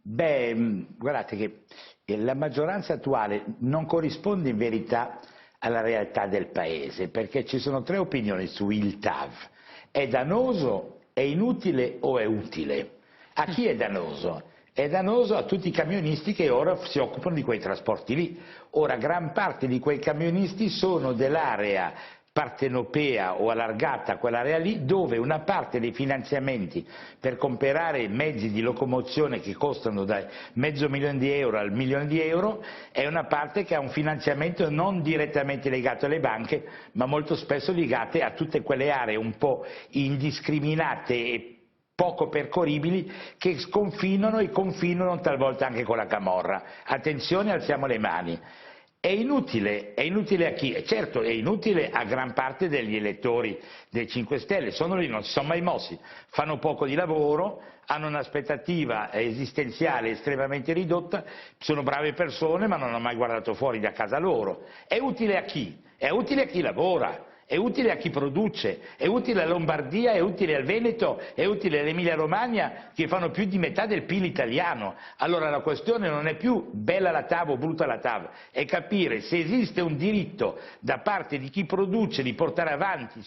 Guardate che la maggioranza attuale non corrisponde in verità alla realtà del Paese, perché ci sono tre opinioni su il TAV. È dannoso, è inutile o è utile? A chi è dannoso? È dannoso a tutti i camionisti che ora si occupano di quei trasporti lì. Ora, gran parte di quei camionisti sono dell'area partenopea o allargata, quell'area lì, dove una parte dei finanziamenti per comprare mezzi di locomozione che costano da €500.000 al €1.000.000 è una parte che ha un finanziamento non direttamente legato alle banche, ma molto spesso legate a tutte quelle aree un po' indiscriminate e poco percorribili che sconfinano e confinano talvolta anche con la camorra. Attenzione, alziamo le mani. È inutile a chi? Certo, è inutile a gran parte degli elettori dei 5 Stelle, sono lì, non si sono mai mossi, fanno poco di lavoro, hanno un'aspettativa esistenziale estremamente ridotta, sono brave persone ma non hanno mai guardato fuori da casa loro. È utile a chi? È utile a chi lavora. È utile a chi produce, è utile alla Lombardia, è utile al Veneto, è utile all'Emilia Romagna che fanno più di metà del PIL italiano. Allora la questione non è più bella la TAV o brutta la TAV, è capire se esiste un diritto da parte di chi produce di portare avanti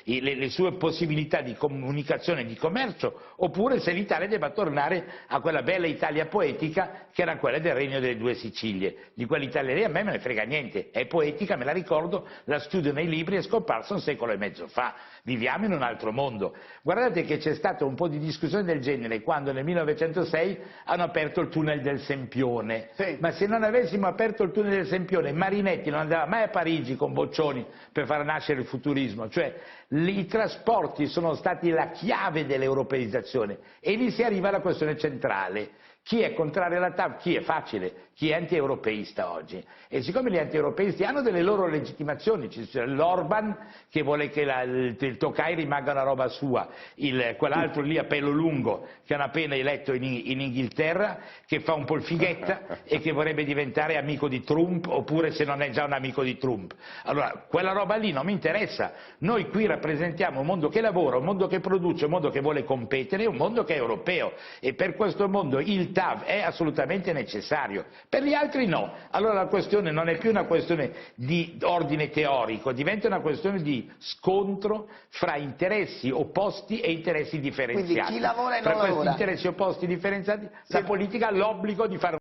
le sue possibilità di comunicazione e di commercio, oppure se l'Italia debba tornare a quella bella Italia poetica che era quella del Regno delle Due Sicilie. Di quell'Italia lì a me ne frega niente, è poetica, me la ricordo, la studio nei libri, è scomparsa un secolo e mezzo fa. Viviamo in un altro mondo. Guardate che c'è stata un po' di discussione del genere quando nel 1906 hanno aperto il tunnel del Sempione. Sì. Ma se non avessimo aperto il tunnel del Sempione, Marinetti non andava mai a Parigi con Boccioni per far nascere il futurismo. Cioè i trasporti sono stati la chiave dell'europeizzazione e lì si arriva alla questione centrale. Chi è contrario alla TAV? Chi è facile? Chi è anti-europeista oggi? E siccome gli anti-europeisti hanno delle loro legittimazioni, c'è l'Orban che vuole che il Tokai rimanga una roba sua, quell'altro lì a pelo lungo che hanno appena eletto in Inghilterra, che fa un po' il fighetta e che vorrebbe diventare amico di Trump, oppure se non è già un amico di Trump. Allora, quella roba lì non mi interessa. Noi qui rappresentiamo un mondo che lavora, un mondo che produce, un mondo che vuole competere, un mondo che è europeo e per questo mondo il TAV è assolutamente necessario, per gli altri no. Allora la questione non è più una questione di ordine teorico, diventa una questione di scontro fra interessi opposti e interessi differenziati. Quindi chi lavora e non lavora. Fra lavora. questi interessi opposti e differenziati, sì, la politica ha l'obbligo di fare